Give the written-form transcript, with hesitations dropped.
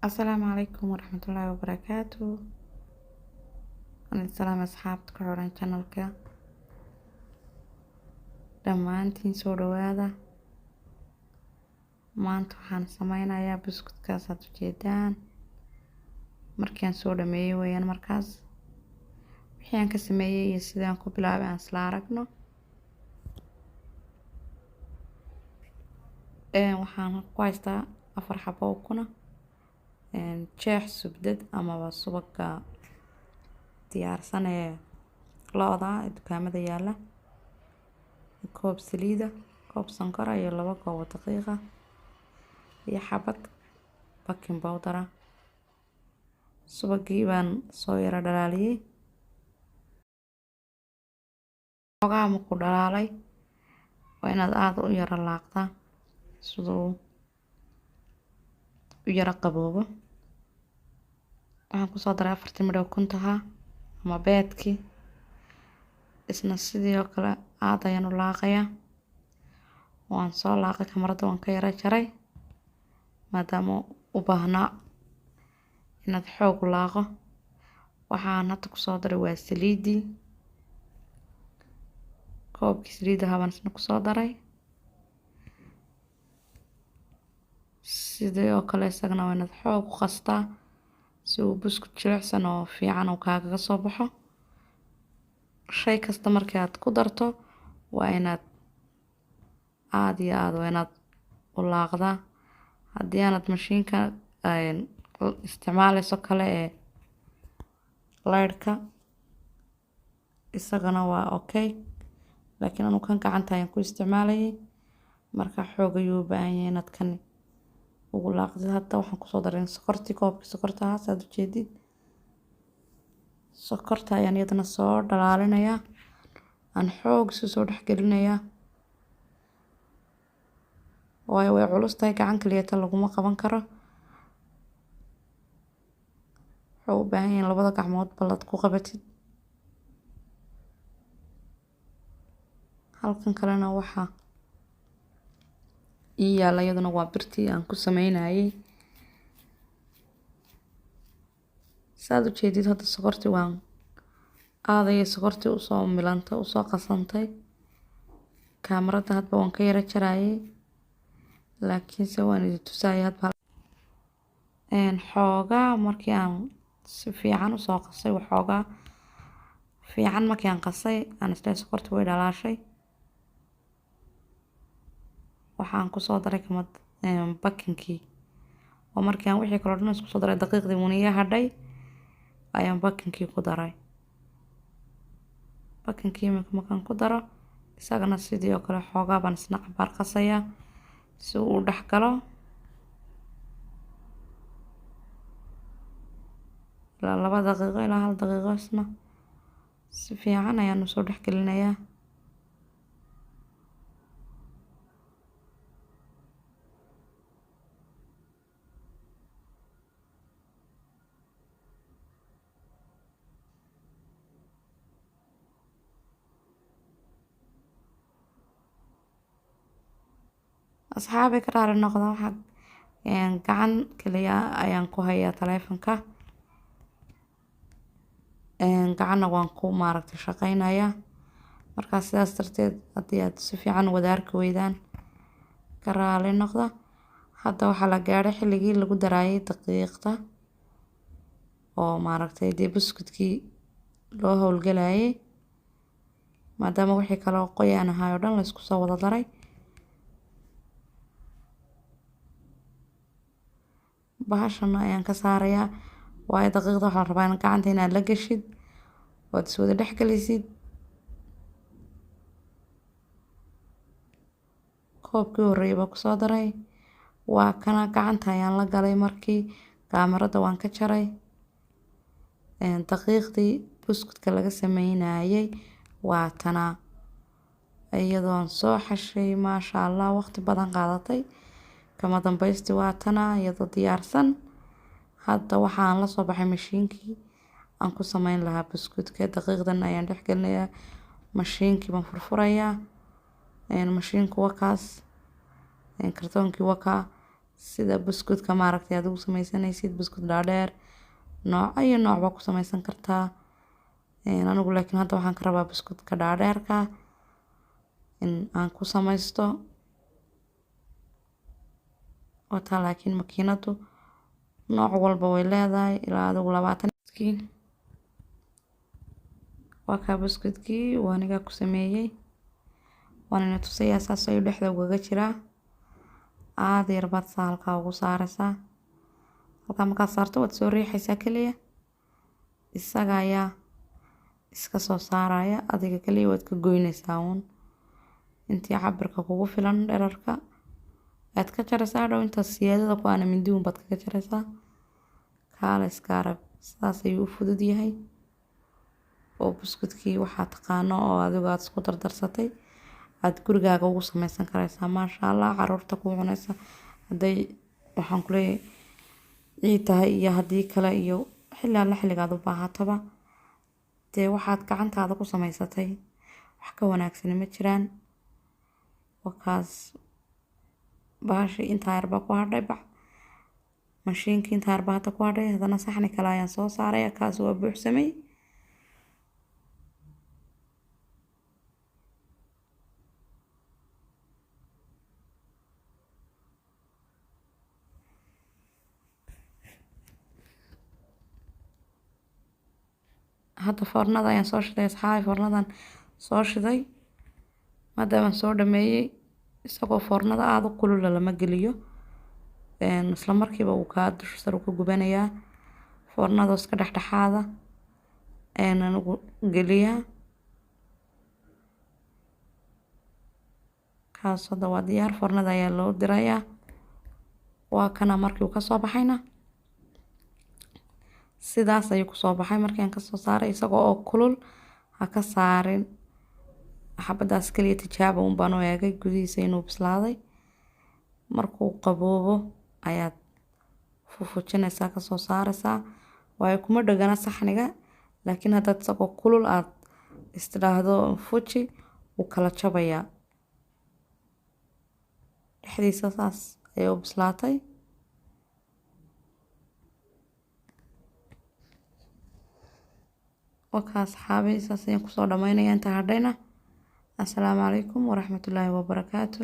السلام عليكم ورحمة الله وبركاته. أنا السلام أصحابتك كحوران channelka dhammaantiin soo dhawaada. Maanta waxaan sameynayaa buskudkaas aad ujeedaan. Markaan soo dhameeyay wayaan markaas wixii aan ka sameeyay iyo sidaan ku bilaabay aan isla aragno. Waxaan ku haystaa 4 xabo ukuna, jeex subdad amaba subagga diyaarsan ee looda dukaamada yaala, koob saliida, koob sonkor iyo 2 koob oo daqiiqa iyo xabad baking powder. Subagii baan soo yara dhalaaliyay. Xogaa ma ku dhalaalay waa inaad aad u yara laaqtaa sidoo u yara qaboobo. Waxaan ku soo daray 40 midho kuntaha ama beedkii isna sidoo kale aad ayaan u laaqayaa. Waan soo laaqay kamarada waan ka yara jaray maadaama u baahnaa inaad xoog laaqo. Waxaan hadda ku soo daray waa saliidii, koobkii saliida habaan isna ku soo daray. Sidoo kale isagana waa inaad xoog u qastaa si uu buskud jilicsan oo fiican uu kaaga soo baxo. Shay kasta markii aad ku darto waa inaad aad iyo aad waa inaad u laaqdaa. Haddii aanad mashiinka isticmaalayso kale ee laydhka isagana waa okay, laakiin anu kan gacanta ayaan ku isticmaalayay marka xoog ayuu u baahan yahay inaad kan ugu laaqdid. Hadda waxaan ku soo daray sokortii, koobkii sokorta aad ujeedid. Sokorta ayaan iyadana soo dhalaalinayaa, aan xoog soo dhex gelinayaa. way culus tahay, gacan kaliya laguma qaban karo. Wuxuu u baahan yahay 2 gacmood baad ku qabatid. Halkan kalena waxa yaala iyaduna waa birtii aan ku sameynayay. Saad ujeedid hadda sokortii waan aadayay sokortii u soo milantay, u soo qasantay. Kamarada hadba waan ka yara jarayay, laakiin se waan idin tusayay hadba. Xoogaa markii aan si fiican u soo qasay, waxoogaa fiican markii aan qasay aan isla sokortii way dhalaashay. Waxaan ku soo daray bakinkii oo markii aan wixii kala dhan isku soo daray daqiiqdii muniya hadhay ayaan bakinkii ku daray. Bakinkii markaan ku daro isagana sidoo kale xoogaa baan isna cabaar qasayaa si uu u dhex galo. ilaa 2 daqiiqo ilaa 1 daqiiqo isna si fiican ayaan u soo dhex gelinayaa. Asxaabi ka raali noqda waxa gacan kaliya ayaan ku hayaa taleefanka. Gacanna waan ku maaragtay shaqaynayaa. Marka sidaas darteed haddii aad si fiican wada arki weydaan ka raali noqda. Hadda waxaa la gaaray xilligii lagu darayay daqiiqda oo maaragtay dib buskudkii loo hawlgalayay maadaama wixii kale oo qoyaan ahaa oo dhan la isku soo wada daray. Bahashan ayaan ka saarayaa waayo daqiiqda waxaa la rabaa in gacanta inaad la gashid oo aad wada dhex gelisid. Koobkii horreeyay baan ku soo daray, waa kana gacanta ayaan la galay markii kamarada waan ka jaray. Daqiiqdii buskudka laga sameynayay waa tana iyadoo aan soo xashay maasha Allah waqti badan qaadatay. Kama dambaysti waa tana iyadoo diyaarsan. Hadda waxaan la soo baxay mashiinkii aan ku sameyn lahaa buskudka. Daqiiqdan ayaan dhex gelinayaa, mashiinkii baan furfurayaa. Mashiinku waa kaas, kartoonkii waa ka sida buskudka maaragtay aad ugu sameysanaysid buskud dhaadheer nooc iyo nooc baa ku sameysan kartaa. Anigu laakiin hadda waxaan ka rabaa buskudka dhaadheerka in aan ku sameysto. Wata laakiin makiinadu nooc walba way leedahay ilaa adigu 20 waa ka buskudkii waan iga ku sameeyay waana tusayaa saas ayuu dhexda ugaga jiraa. aad yar baad halkaa ugu saaraysaa. halkaa markaad saarto waad soo riixaysaa kaliya isaga ayaa iska soo saaraya adiga kaliya waad ka goynaysaa uun intii cabirka kugu filan dhererka aad ka jaraysaa. dhow intaas siyaadada ku aana mindi uun baad kaga jaraysaa. kaala iska arag sidaas ayuu u fudud yahay oo buskudkii waxaa taqaano oo adigu aad isku dardarsatay aad gurigaaga ugu sameysan karaysaa. maasha allah caruurta ku cunaysa hadday waxaan ku leeyahay ciid tahay iyo haddii kale iyo xilli alla xilligaad u baahatoba dee waxaad gacantaada ku sameysatay wax ka wanaagsan ma jiraan. wakaas baashi intaa yar baa ku hadhay mashiinkii intaa yar baa hadda ku hadhay. haddana saxni kale ayaan soo saaraya kaas waa buuxsamay. hadda foornada ayaan soo shiday asxaabay. foornadan soo shiday maadaama soo dhameeyay isagoo foornada aada u kulul lama geliyo isla markiiba uu kaa dusha sare ka gubanayaa. foornada iska dhexdhexaada anigu geliyaa. kaas hadda waa diyaar. foornada ayaa loo dirayaa. waa kana markii uu kasoo baxayna sidaas ayuu kusoo baxay. markii aan kasoo saaray isagoo oo kulul ha ka saarin. xabadaas kaliya tijaabo un baan u eegay gudihiisa inuu bislaaday. markuu qaboobo ayaad fufujinaysaa kasoo saaraysaa. waayo kuma dhagana saxniga laakiin haddaad isagoo kulul aad istidhaahdo fuji wuu kala jabayaa. dhexdiisa saas ayay u bislaatay. wakaas asxaabay saas ayaan kusoo dhamaynaya inta hadhayna. assalaamu calaykum waraxmatullaahi wabarakaatu.